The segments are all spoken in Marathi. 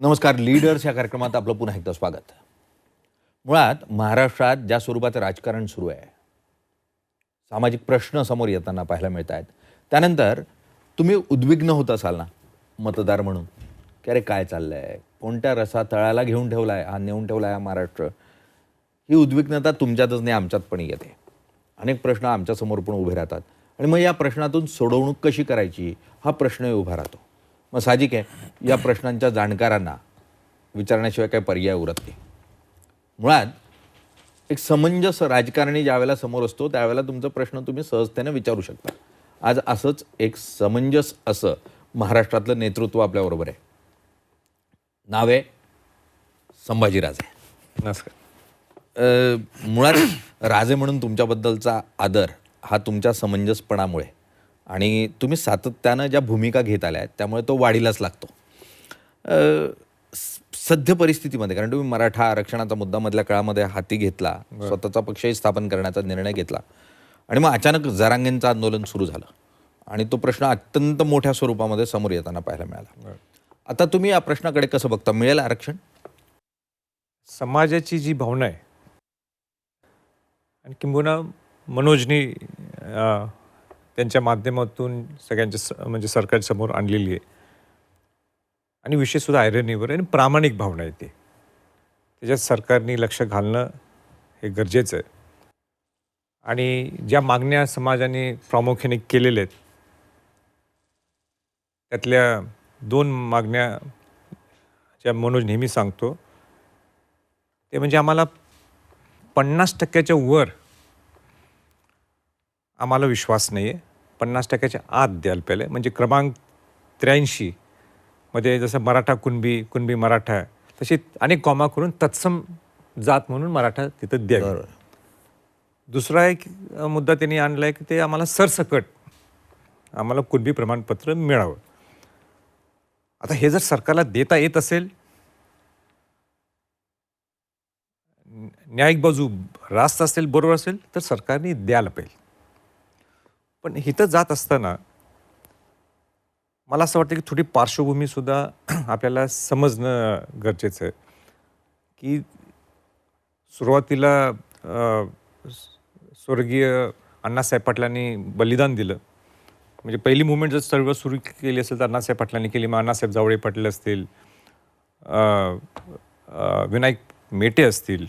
नमस्कार. लीडर्स या कार्यक्रमात आपलं पुन्हा एकदा स्वागत. मुळात महाराष्ट्रात ज्या स्वरूपाचं राजकारण सुरू आहे, सामाजिक प्रश्न समोर येताना पाहायला मिळत आहेत, त्यानंतर तुम्ही उद्विग्न होत असाल ना मतदार म्हणून, की अरे काय चाललं आहे, कोणत्या रसातळाला घेऊन ठेवला आहे हा, नेऊन ठेवला आहे हा महाराष्ट्र. ही उद्विग्नता तुमच्यातच नाही आमच्यात पण येते. अनेक प्रश्न आमच्यासमोर पण उभे राहतात आणि मग या प्रश्नातून सोडवणूक कशी करायची हा प्रश्नही उभा राहतो. मग साहजिक आहे या प्रश्नांच्या जाणकारांना विचारण्याशिवाय काही पर्याय उरत नाही. मुळात एक समंजस राजकारणी ज्यावेळेला समोर असतो त्यावेळेला तुमचा प्रश्न तुम्ही सहजतेने विचारू शकता. आज असंच एक समंजस असं महाराष्ट्रातलं नेतृत्व आपल्याबरोबर आहे. नाव आहे संभाजीराजे. नमस्कार. मुळात राजे म्हणून तुमच्याबद्दलचा आदर हा तुमच्या समंजसपणामुळे आणि तुम्ही सातत्यानं ज्या भूमिका घेत आल्या आहेत त्यामुळे तो वाढीलाच लागतो. सध्या परिस्थितीमध्ये, कारण तुम्ही मराठा आरक्षणाचा मुद्दा मधल्या काळामध्ये हाती घेतला, स्वतःचा पक्षही स्थापन करण्याचा निर्णय घेतला आणि मग अचानक जरांगेंचं आंदोलन सुरू झालं आणि तो प्रश्न अत्यंत मोठ्या स्वरूपामध्ये समोर येताना पाहायला मिळाला. आता तुम्ही या प्रश्नाकडे कसं बघता? मिळेल आरक्षण? समाजाची जी भावना आहे आणि किंबहुना मनोजनी त्यांच्या माध्यमातून सगळ्यांच्या म्हणजे सरकारसमोर आणलेली आहे आणि विशेषसुद्धा आयरनीवर आणि प्रामाणिक भावना आहे ती. त्याच्यात सरकारने लक्ष घालणं हे गरजेचं आहे. आणि ज्या मागण्या समाजाने प्रामुख्याने केलेल्या आहेत त्यातल्या 2 मागण्या ज्या मनोज नेहमी सांगतो ते म्हणजे आम्हाला 50% वर आम्हाला विश्वास नाही आहे, 50% आत द्यायला पाहिजे. म्हणजे क्रमांक 83 मध्ये जसं मराठा कुणबी, कुणबी मराठा, तशी अनेक कॉमा करून तत्सम जात म्हणून मराठा तिथं द्यावी. दुसरा एक मुद्दा त्यांनी आणला आहे की ते आम्हाला सरसकट आम्हाला कुणबी प्रमाणपत्र मिळावं. आता हे जर सरकारला देता येत असेल, न्यायिक बाजू रास्त असेल, बरोबर असेल, तर सरकारने द्यायला पाहिजे. पण इथं जात असताना मला असं वाटतं की थोडी पार्श्वभूमीसुद्धा आपल्याला समजणं गरजेचं आहे. की सुरुवातीला स्वर्गीय अण्णासाहेब पाटलांनी बलिदान दिलं. म्हणजे पहिली मुवमेंट जर सर्व सुरू केली असेल तर अण्णासाहेब पाटलांनी केली. मग अण्णासाहेब जावळे पाटील असतील, विनायक मेटे असतील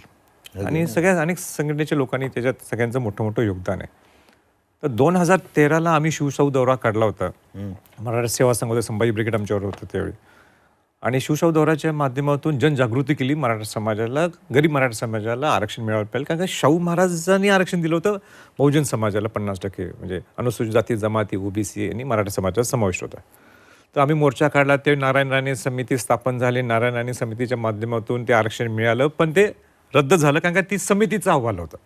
आणि सगळ्या अनेक संघटनेच्या लोकांनी त्याच्यात सगळ्यांचं मोठं मोठं योगदान आहे. तर 2013ला आम्ही शिवशाहू दौरा काढला होता. मराठा सेवा संघ संभाजी ब्रिगेड आमच्यावर होतं त्यावेळी. आणि शिवशाहू दौऱ्याच्या माध्यमातून जनजागृती केली. मराठा समाजाला, गरीब मराठा समाजाला आरक्षण मिळालं पाहिजे. कारण का शाहू महाराजांनी आरक्षण दिलं होतं बहुजन समाजाला 50%, म्हणजे अनुसूचित जाती जमाती ओबीसी आणि मराठा समाजाचा समावेश होता. तर आम्ही मोर्चा काढला. ते नारायण राणे समिती स्थापन झाली. नारायण राणे समितीच्या माध्यमातून ते आरक्षण मिळालं, पण ते रद्द झालं कारण का ती समितीचा अहवाल होता.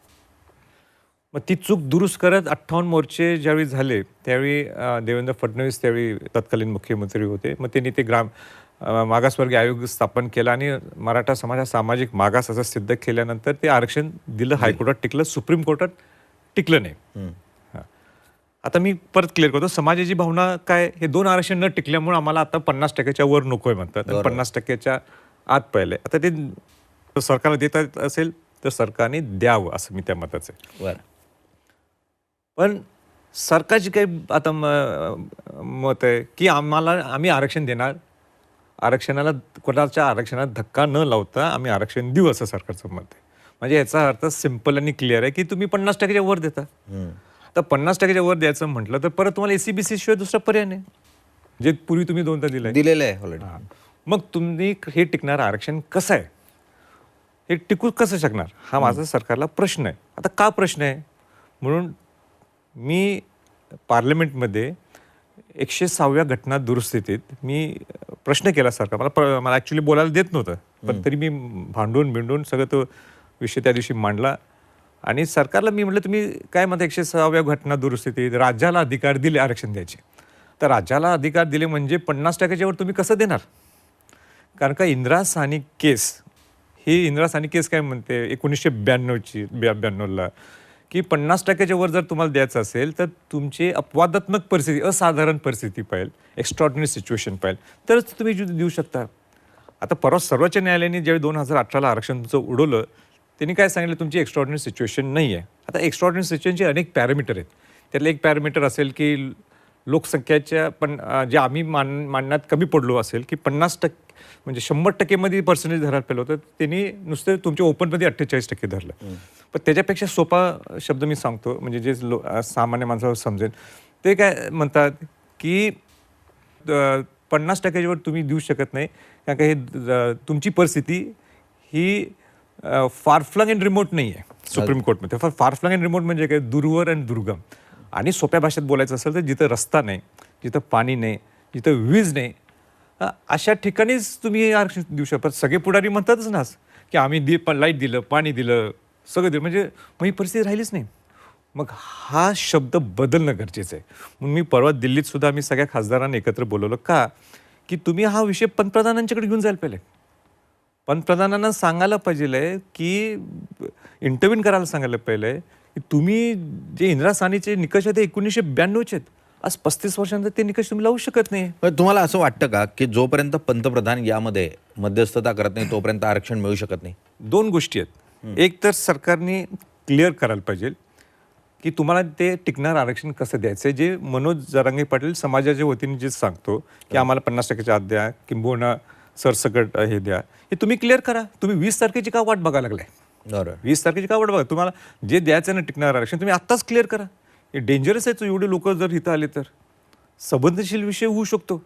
मग ती चूक दुरुस्त करत 58 मोर्चे ज्यावेळी झाले त्यावेळी देवेंद्र फडणवीस त्यावेळी तत्कालीन मुख्यमंत्री होते. मग त्यांनी ते मागासवर्गीय आयोग स्थापन केला आणि मराठा समाज हा सामाजिक मागास असं सिद्ध केल्यानंतर ते आरक्षण दिलं. हायकोर्टात टिकलं, सुप्रीम कोर्टात टिकलं नाही. आता मी परत क्लिअर करतो, समाजाची भावना काय, हे 2 आरक्षण न टिकल्यामुळे आम्हाला आता 50%च्या वर नकोय म्हणतात. 50%च्या आत पाहिजे. आता ते सरकारला देता येत असेल तर सरकारने द्यावं असं मी त्या मताचं आहे. पण सरकारची काही आता मत आहे की आम्ही आरक्षण देणार, आरक्षणाला कोणाच्या आरक्षणात धक्का न लावता आम्ही आरक्षण देऊ असं सरकारचं मत आहे. म्हणजे याचा अर्थ सिंपल आणि क्लिअर आहे की तुम्ही 50%च्या वर देता. तर 50%च्या वर द्यायचं म्हटलं तर परत तुम्हाला एसीबीसी शिवाय दुसरा पर्याय नाही, जे पूर्वी तुम्ही 2दा दिलेलं आहे ऑलरेडी. मग तुम्ही हे टिकणारं आरक्षण कसं आहे, हे टिकू कसं शकणार, हा माझा सरकारला प्रश्न आहे. आता का प्रश्न आहे, म्हणून मी पार्लमेंटमध्ये 106व्या घटना दुरुस्तीत मी प्रश्न केला सरकार. मला ॲक्च्युली बोलायला देत नव्हतं, पण तरी मी भांडून सगळं तो विषय त्या दिवशी मांडला. आणि सरकारला मी म्हटलं, तुम्ही काय म्हणता 106व्या घटना दुरुस्तीत राज्याला अधिकार दिले आरक्षण द्यायचे, तर राज्याला अधिकार दिले म्हणजे 50%च्या वर तुम्ही कसं देणार? कारण का इंदिरा साहनी केस, ही इंदिरा साहनी केस काय म्हणते 1992ला की 50%च्या वर जर तुम्हाला द्यायचं असेल तर तुमची अपवादात्मक परिस्थिती, असाधारण परिस्थिती पाहिजे, एक्स्ट्रॉर्डिनरी सिच्युएशन पाहिजे, तरच तुम्ही देऊ शकता. आता परवा सर्वोच्च न्यायालयाने ज्यावेळी 2018ला आरक्षण तुमचं उडवलं, त्यांनी काय सांगितलं, तुमची एक्स्ट्रॉर्डिनरी सिच्युएशन नाही आहे. आता एक्स्ट्रॉर्डिनरी सिच्युएशनचे अनेक पॅरामीटर आहेत. त्यातलं एक पॅरामीटर असेल की लोकसंख्येच्या जे आम्ही मानण्यात कमी पडलो असेल की 50% म्हणजे 100% पर्सेंटेज धरायला पाहिलं होतं, त्यांनी नुसतं तुमच्या ओपनमध्ये 48% धरलं. पण त्याच्यापेक्षा सोपा शब्द मी सांगतो, म्हणजे जे सामान्य माणसाला समजेल. ते काय म्हणतात की 50%वर तुम्ही देऊ शकत नाही, कारण का हे तुमची परिस्थिती ही फार फ्लंग अँड रिमोट नाही आहे सुप्रीम कोर्टमध्ये. फार फ्लंग अँड रिमोट म्हणजे काय, दूरवर आणि दुर्गम. आणि सोप्या भाषेत बोलायचं असेल तर जिथं रस्ता नाही, जिथं पाणी नाही, जिथं वीज नाही, अशा ठिकाणीच तुम्ही आरक्षण देऊ शकता. सगळे पुढारी म्हणतातच ना की आम्ही लाईट दिलं, पाणी दिलं, सगळं दिलं, म्हणजे मग ही परिस्थिती राहिलीच नाही. मग हा शब्द बदलणं गरजेचं आहे. म्हणून मी परवा दिल्लीत सुद्धा आम्ही सगळ्या खासदारांना एकत्र बोलवलं, का की तुम्ही हा विषय पंतप्रधानांच्याकडे घेऊन जायला पाहिजे. पंतप्रधानांना सांगायला पाहिजे की इंटरव्ह्यू करायला सांगायला पाहिजे की तुम्ही जे इंदिरा साहनीचे निकष आहेत ते 1992चे आहेत. आज 35 वर्षांनंतर ते निकष तुम्ही लावू शकत नाही. पण तुम्हाला असं वाटतं का की जोपर्यंत पंतप्रधान यामध्ये मध्यस्थता करत नाही तोपर्यंत आरक्षण मिळू शकत नाही? दोन गोष्टी आहेत. एक तर सरकारने क्लिअर करायला पाहिजे की तुम्हाला ते टिकणार आरक्षण कसं द्यायचं. जे मनोज जरांगे पाटील समाजाच्या वतीने जे सांगतो की आम्हाला 50%च्या आत द्या, किंबहुना सरसकट हे द्या, हे तुम्ही क्लिअर करा. तुम्ही 20 तारखेची का वाट बघायला लागलाय? बरोबर. 20 तारखेची का वाट बघा? तुम्हाला जे द्यायचं ना टिकणार आरक्षण, तुम्ही आत्ताच क्लिअर करा. हे डेंजरस आहे. एवढे लोक जर इथं आले तर संवेदनशील विषय होऊ शकतो.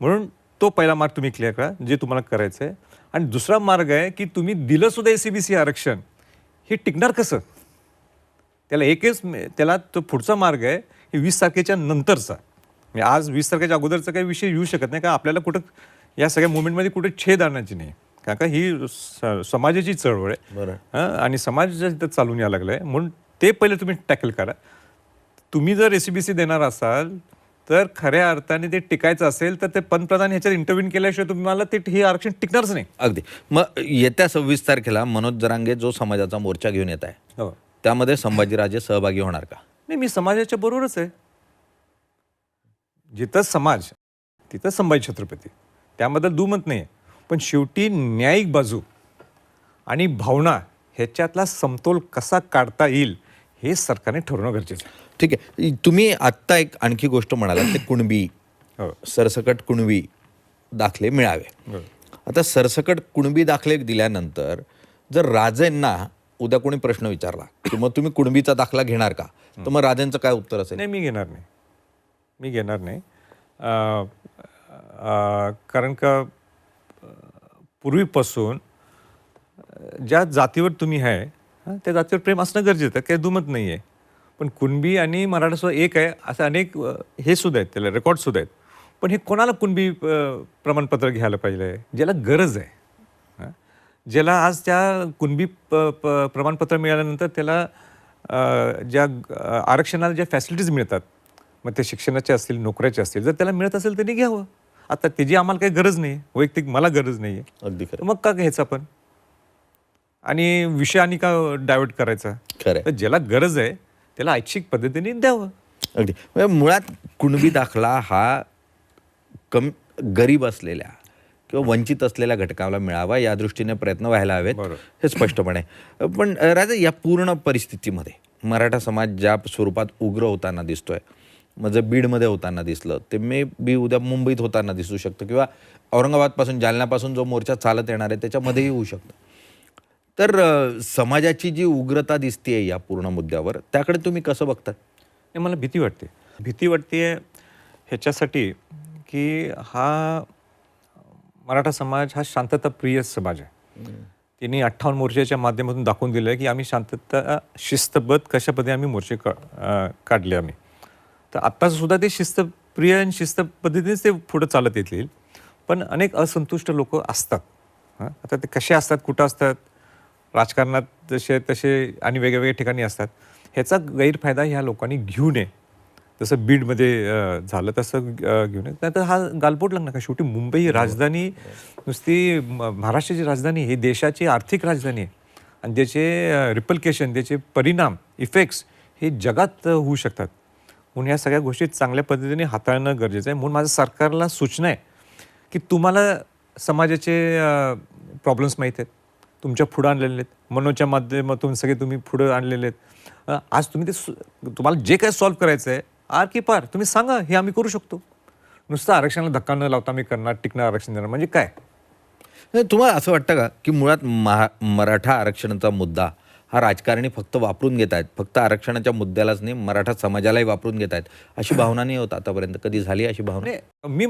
म्हणून तो पहिला मार्ग तुम्ही क्लिअर करा, जे तुम्हाला करायचं आहे. आणि दुसरा मार्ग आहे की तुम्ही दिलं सुद्धा SCBC आरक्षण, हे टिकणार कसं? त्याला तो पुढचा मार्ग आहे हे 20 तारखेच्या नंतरचा. म्हणजे आज 20 तारखेच्या अगोदरचा काही विषय येऊ शकत नाही, का आपल्याला कुठं या सगळ्या मुवमेंटमध्ये कुठे छेद आणायची नाही. कारण का ही समाजाची चळवळ आहे. बरं. आणि समाज इथं चालून यायला लागलाय. म्हणून ते पहिले तुम्ही टॅकल करा. तुम्ही जर SCBC देणार असाल तर खऱ्या अर्थाने ते टिकायचं असेल तर ते पंतप्रधान ह्याच्यात इंटरव्ह्यू केल्याशिवाय तुम्हाला हे आरक्षण टिकणारच नाही. अगदी. मग येत्या 26 तारखेला मनोज जरांगे जो समाजाचा मोर्चा घेऊन येत आहे, हो. त्यामध्ये संभाजीराजे सहभागी होणार का? नाही, मी समाजाच्या बरोबरच आहे. जिथं समाज तिथं संभाजी छत्रपती, त्याबद्दल दुमत नाही. पण शेवटी न्यायिक बाजू आणि भावना ह्याच्यातला समतोल कसा काढता येईल हे सरकारने ठरवणं गरजेचं आहे. ठीक आहे. तुम्ही आत्ता एक आणखी गोष्ट म्हणालात ते कुणबी, हो. सरसकट कुणबी दाखले मिळावे. आता सरसकट कुणबी दाखले दिल्यानंतर जर राजेंना उद्या कोणी प्रश्न विचारला की मग तुम्ही कुणबीचा दाखला घेणार का, तर मग राजेंचं काय उत्तर असेल? नाही, मी घेणार नाही. कारण का पूर्वीपासून ज्या जातीवर तुम्ही आहे त्या जातीवर प्रेम असणं गरजेचं आहे, काही दुमत नाही आहे. पण कुणबी आणि मराठा सुद्धा एक आहे, असं अनेक हे सुद्धा आहेत, त्याला रेकॉर्ड सुद्धा आहेत. पण हे कोणाला कुणबी प्रमाणपत्र घ्यायला पाहिजे? ज्याला गरज आहे. ज्याला आज त्या कुणबी प्रमाणपत्र मिळाल्यानंतर त्याला ज्या आरक्षणाला ज्या फॅसिलिटीज मिळतात, मग ते शिक्षणाचे असतील, नोकऱ्याचे असतील, जर त्याला मिळत असेल त्यांनी घ्यावं. आता त्याची आम्हाला काही गरज नाही, वैयक्तिक मला गरज नाही आहे. अगदी खरं. मग का घ्यायचं आपण आणि विषय आणि का डायव्हर्ट करायचा? खरं. तर ज्याला गरज आहे त्याला ऐच्छिक पद्धतीने द्यावं. अगदी. म्हणजे मुळात कुणबी दाखला हा गरीब असलेल्या किंवा वंचित असलेल्या घटकाला मिळावा या दृष्टीने प्रयत्न व्हायला हवेत, हे स्पष्टपणे. पण राजा, या पूर्ण परिस्थितीमध्ये मराठा समाज ज्या स्वरूपात उग्र होताना दिसतोय, मग जर बीडमध्ये होताना दिसलं ते मे बी उद्या मुंबईत होताना दिसू शकतं, किंवा औरंगाबादपासून जालन्यापासून जो मोर्चा चालत येणार आहे त्याच्यामध्येही होऊ शकतं. तर समाजाची जी उग्रता दिसतेय या पूर्ण मुद्द्यावर, त्याकडे तुम्ही कसं बघता? मला भीती वाटते ह्याच्यासाठी की हा मराठा समाज हा शांतताप्रिय समाज आहे. त्यांनी 58 मोर्चाच्या माध्यमातून दाखवून दिलं आहे की आम्ही शांतता शिस्तबद्ध कशा पद्धतीने आम्ही मोर्चे काढले आम्ही. तर आत्तासुद्धा ते शिस्तप्रिय आणि शिस्त पद्धतीनेच ते पुढं चालत येतील. पण अनेक असंतुष्ट लोक असतात. आता ते कसे असतात, कुठं असतात, राजकारणात जसे तसे आणि वेगवेगळ्या ठिकाणी असतात. ह्याचा गैरफायदा ह्या लोकांनी घेऊ नये. जसं बीडमध्ये झालं तसं घेऊ नये. नाहीतर हा गालबोट लागणार का? शेवटी मुंबई ही राजधानी नुसती महाराष्ट्राची राजधानी, ही देशाची आर्थिक राजधानी आहे. आणि त्याचे रिपल्केशन, त्याचे परिणाम, इफेक्ट्स हे जगात होऊ शकतात. म्हणून ह्या सगळ्या गोष्टी चांगल्या पद्धतीने हाताळणं गरजेचं आहे. म्हणून माझं सरकारला सूचना आहे की तुम्हाला समाजाचे प्रॉब्लेम्स माहीत आहेत, तुमच्या पुढं आणलेले आहेत, मनोच्या माध्यमातून सगळे तुम्ही पुढं आणलेले आहेत. आज तुम्ही तुम्हाला जे काय सॉल्व्ह करायचं आहे आर की पार तुम्ही सांगा, हे आम्ही करू शकतो. नुसतं आरक्षणाला धक्का न लावता मी करणार, टिकणार आरक्षण देणार म्हणजे काय? तुम्हाला असं वाटतं का की मुळात मराठा आरक्षणाचा मुद्दा हा राजकारणी फक्त वापरून घेत आहेत, फक्त आरक्षणाच्या मुद्द्यालाच नाही मराठा समाजालाही वापरून घेत आहेत, अशी भावना नाही होत आतापर्यंत? कधी झाली अशी भावना? मी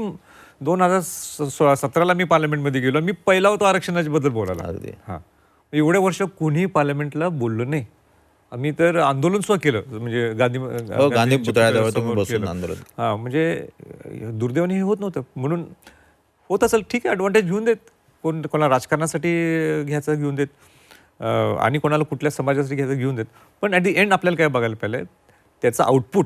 2017ला मी पार्लमेंटमध्ये गेलो, मी पहिला होतो आरक्षणाच्या बद्दल बोलायला. अगदी. हां, एवढे वर्ष कुणीही पार्लमेंटला बोललो नाही. आम्ही तर आंदोलन सुद्धा केलं, म्हणजे गांधी पुतळ्याजवळ तुम्ही बसून केलं. आंदोलन. हां, म्हणजे दुर्दैवाने हे होत नव्हतं. म्हणून होत असेल ठीक आहे, ॲडव्हान्टेज घेऊन देत, कोणाला राजकारणासाठी घ्यायचं घेऊन देत, आणि कोणाला कुठल्या समाजासाठी घ्यायचं घेऊन देत. पण ॲट दी एंड आपल्याला काय बघायला पाहिजे, त्याचा आउटपुट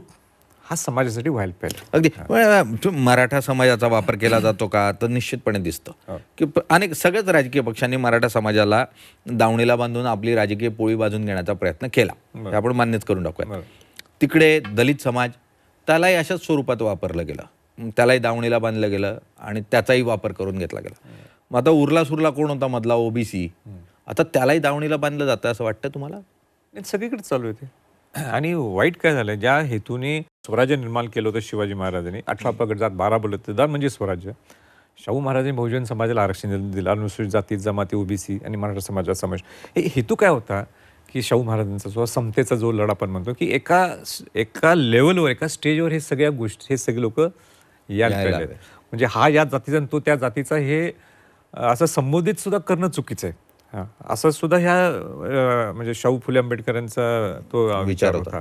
हा समाजासाठी व्हायला पाहिजे. अगदी. मराठा समाजाचा वापर केला जातो का, तर निश्चितपणे दिसतं की अनेक सगळ्याच राजकीय पक्षांनी मराठा समाजाला दावणीला बांधून आपली राजकीय पोळी बाजून घेण्याचा प्रयत्न केला, हे आपण मान्यच करून टाकूया. तिकडे दलित समाज, त्यालाही अशाच स्वरूपात वापरलं गेलं, त्यालाही दावणीला बांधलं गेलं आणि त्याचाही वापर करून घेतला गेला. मग आता उरला सुरला कोण होता मधला, ओबीसी, आता त्यालाही दावणीला बांधलं जातं असं वाटतं तुम्हाला? सगळीकडे चालू आहे ते. आणि वाईट काय झालं, ज्या हेतूने स्वराज्य निर्माण केलं होतं शिवाजी महाराजांनी, 18 पगड जात 12 बलुतेदार म्हणजे स्वराज्य. शाहू महाराजांनी बहुजन समाजाला आरक्षण दिलं, अनुसूचित जाती जमाती ओबीसी आणि मराठा समाजाचा समावेश. हे हेतू काय होता की शाहू महाराजांचा जो समतेचा जो लढा आपण म्हणतो की एका लेवलवर, एका स्टेजवर हे सगळ्या गोष्टी, हे सगळे लोक यायला पाहिजे. म्हणजे हा या जातीचा आणि तो त्या जातीचा, हे असं संबोधित सुद्धा करणं चुकीचं आहे. हां, असं सुद्धा ह्या म्हणजे शाहू फुले आंबेडकरांचा तो विचार होता.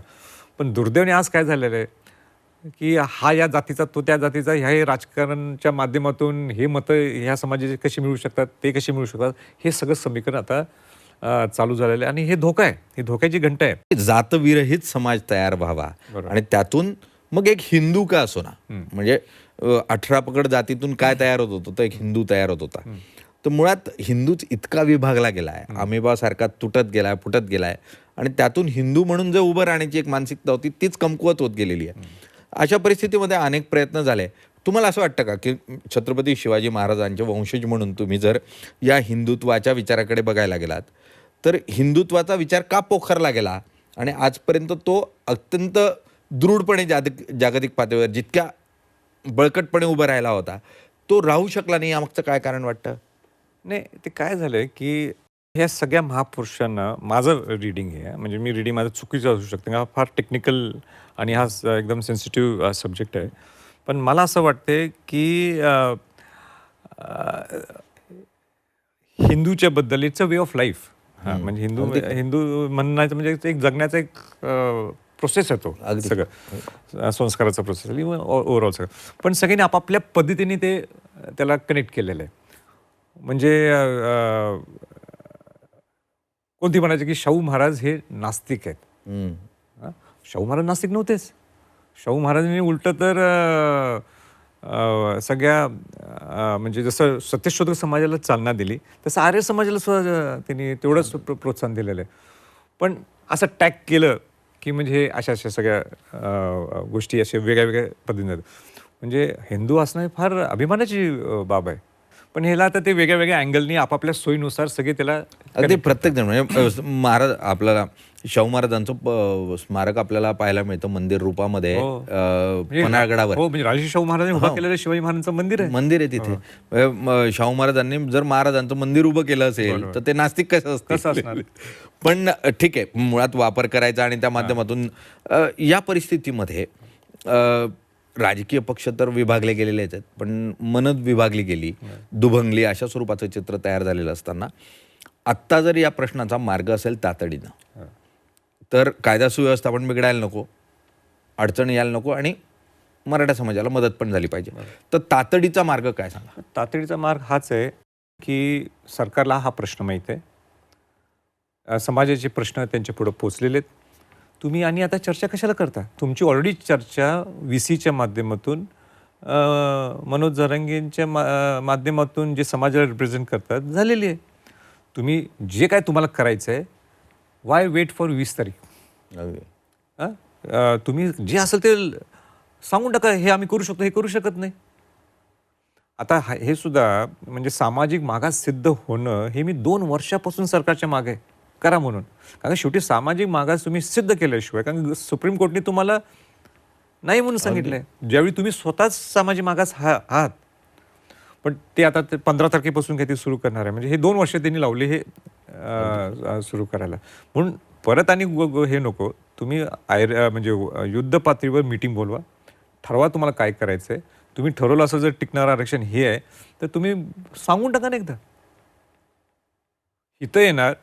पण दुर्दैवाने आज काय झालेलं आहे की हा या जातीचा, तो त्या जातीचा, ह्या राजकारणाच्या माध्यमातून हे मतं ह्या समाजाचे कशी मिळू शकतात, ते कसे मिळू शकतात, हे सगळं समीकरण आता चालू झालेलं आहे. आणि हे धोका आहे, ही धोक्याची घंटा आहे. जातविरहित समाज तयार व्हावा आणि त्यातून मग एक हिंदू का असो ना, म्हणजे 18 पगड जातीतून काय तयार होत होतं, तर एक हिंदू तयार होत होता. तर मुळात हिंदूच इतका विभागला गेलाय, अमेबासारखा तुटत गेलाय, फुटत गेलाय, आणि त्यातून हिंदू म्हणून जे उभं राहण्याची एक मानसिकता होती तीच कमकुवत होत गेलेली आहे. अशा परिस्थितीमध्ये अनेक प्रयत्न झाले. तुम्हाला असं वाटतं का की छत्रपती शिवाजी महाराजांचे वंशज म्हणून तुम्ही जर या हिंदुत्वाच्या विचाराकडे बघायला गेलात, तर हिंदुत्वाचा विचार का पोखरला गेला आणि आजपर्यंत तो अत्यंत दृढपणे जागतिक पातळीवर जितक्या बळकटपणे उभा राहिला होता, तो राहू शकला नाही, यामागचं काय कारण वाटतं? नाही, ते काय झालंय की ह्या सगळ्या महापुरुषांना, माझं रिडिंग आहे, म्हणजे मी रिडिंग माझं चुकीचं असू शकतं, हा फार टेक्निकल आणि हा एकदम सेन्सिटिव्ह सब्जेक्ट आहे. पण मला असं वाटते की हिंदूच्या बद्दल it's a way of life. म्हणजे हिंदू म्हणण्याचं म्हणजे एक जगण्याचा एक प्रोसेस आहे तो, सगळं संस्काराचा प्रोसेस, ओव्हरऑल सगळं. पण सगळ्यांनी आपापल्या पद्धतीने त्याला कनेक्ट केलेलं आहे. म्हणजे कोणती म्हणायचे की शाहू महाराज हे नास्तिक आहेत. शाहू महाराज नास्तिक नव्हतेच. शाहू महाराजांनी उलट तर सगळ्या म्हणजे जसं सत्यशोधक समाजाला चालना दिली, तसं आर्य समाजाला सुद्धा त्यांनी तेवढंच प्रोत्साहन दिलेलं आहे. पण असं टॅग केलं की म्हणजे हे अशा सगळ्या गोष्टी अशा वेगळ्या वेगळ्या पद्धतीने, म्हणजे हिंदू असणं हे फार अभिमानाची बाब आहे. पण ह्याला आता ते वेगळ्या वेगळ्या अँगलनी आपापल्या सोयीनुसार सगळे त्याला, अगदी प्रत्येक जण, म्हणजे महाराज आपल्याला शाहू महाराजांचं स्मारक आपल्याला पाहायला मिळतं मंदिर रूपामध्ये पन्हाळगडावर. हो, म्हणजे राजर्षी शाहू महाराजांनी उभं केलेलं शिवाजी महाराजांचं मंदिर आहे तिथे. शाहू महाराजांनी जर महाराजांचं मंदिर उभं केलं असेल तर ते नास्तिक कसं असतं? पण ठीक आहे, मुळात वापर करायचा आणि त्या माध्यमातून या परिस्थितीमध्ये राजकीय पक्ष तर विभागले गेलेले आहेत, पण मनच विभागली गेली, दुभंगली, अशा स्वरूपाचं चित्र तयार झालेलं असताना आत्ता जर या प्रश्नाचा मार्ग असेल तातडीनं, तर कायदा सुव्यवस्था पण बिघडायला नको, अडचण यायला नको आणि मराठा समाजाला मदत पण झाली पाहिजे. तर तातडीचा मार्ग काय सांगा? तातडीचा मार्ग हाच आहे की सरकारला हा प्रश्न माहीत आहे, समाजाचे प्रश्न त्यांच्या पुढे पोचलेले आहेत. तुम्ही आणि आता चर्चा कशाला करता? तुमची ऑलरेडी चर्चा VCच्या माध्यमातून, मनोज जरांगेंच्या माध्यमातून जे समाजाला रिप्रेझेंट करतात झालेली आहे. तुम्ही जे काय तुम्हाला करायचं आहे, वाय वेट फॉर 20 तारीख? तुम्ही जे असेल ते सांगून टाका, हे आम्ही करू शकतो, हे करू शकत नाही. आता हे सुद्धा म्हणजे सामाजिक मागास सिद्ध होणं हे मी 2 वर्षापासून सरकारच्या मागे आहे. करा म्हणून. कारण शेवटी सामाजिक मागास तुम्ही सिद्ध केल्याशिवाय, कारण सुप्रीम कोर्टने तुम्हाला नाही म्हणून सांगितलंय. ज्यावेळी तुम्ही स्वतःच सामाजिक मागास आहात, पण ते आता 15 तारखेपासून काहीतरी सुरू करणार आहे. म्हणजे हे 2 वर्ष त्यांनी लावले हे सुरू करायला. म्हणून परत आणि हे नको. तुम्ही म्हणजे युद्ध पातळीवर मीटिंग बोलवा, ठरवा तुम्हाला काय करायचं आहे. तुम्ही ठरवलं असं जर टिकणारं आरक्षण हे आहे, तर तुम्ही सांगून टाका ना एकदा. इथं येणार,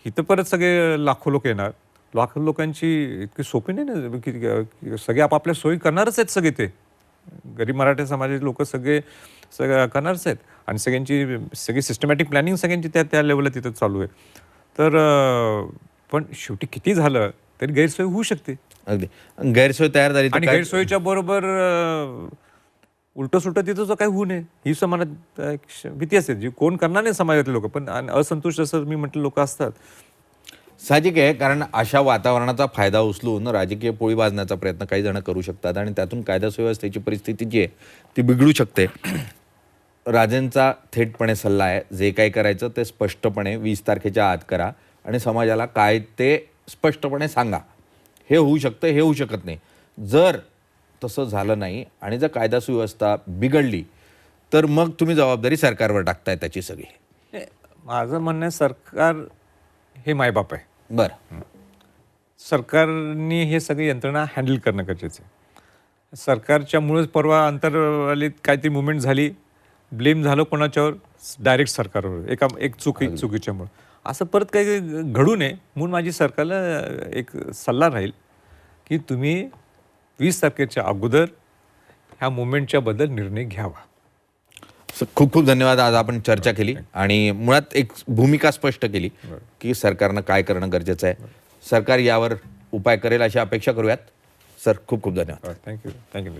इथं परत सगळे लाखो लोक येणार. लाखो लोकांची इतकी सोपी नाही ना, की सगळे आपापल्या सोयी करणारच आहेत. सगळे ते गरीब मराठा समाजाचे लोक सगळे करणारच आहेत आणि सगळी सिस्टमॅटिक प्लॅनिंग सगळ्यांची त्या लेवलला तिथं चालू आहे. तर पण शेवटी किती झालं तरी गैरसोय होऊ शकते. अगदी गैरसोय तयार झाली आणि गैरसोयीच्या बरोबर उलटं सुलटं तिथं जो काही होऊ नये ही समाजात भीती असते, जी कोण करणार नाही समाजातले लोक, पण असंतुष्ट असं मी म्हटलं लोक असतात. साहजिक आहे, कारण अशा वातावरणाचा फायदा उचलून राजकीय पोळी भाजण्याचा प्रयत्न काही जण करू शकतात आणि त्यातून कायदा सुव्यवस्थेची परिस्थिती जी आहे ती बिघडू शकते. राजेंचा थेटपणे सल्ला आहे, जे काही करायचं ते स्पष्टपणे 20 तारखेच्या आत करा आणि समाजाला काय ते स्पष्टपणे सांगा. हे होऊ शकतं, हे होऊ शकत नाही. जर तसं झालं नाही आणि जर कायदा सुव्यवस्था बिघडली तर मग तुम्ही जबाबदारी सरकारवर टाकताय त्याची सगळी. माझं म्हणणं आहे, सरकार हे मायबाप आहे. बरं, सरकारने हे सगळी यंत्रणा हँडल करणं गरजेचं आहे. सरकारच्यामुळेच परवा अंतरवालीत काहीतरी मुवमेंट झाली, ब्लेम झालं कोणाच्यावर, डायरेक्ट सरकारवर एक चुकीच्यामुळे. असं परत काही घडू नये म्हणून माझी सरकारला एक सल्ला राहील की तुम्ही 20 तारखेच्या अगोदर ह्या मुवमेंटच्या बद्दल निर्णय घ्यावा. खूप खूप धन्यवाद. आज आपण चर्चा केली आणि मुळात एक भूमिका स्पष्ट केली की सरकारनं काय करणं गरजेचं आहे. सरकार यावर उपाय करेल अशी अपेक्षा करूयात. सर, खूप खूप धन्यवाद. थँक्यू.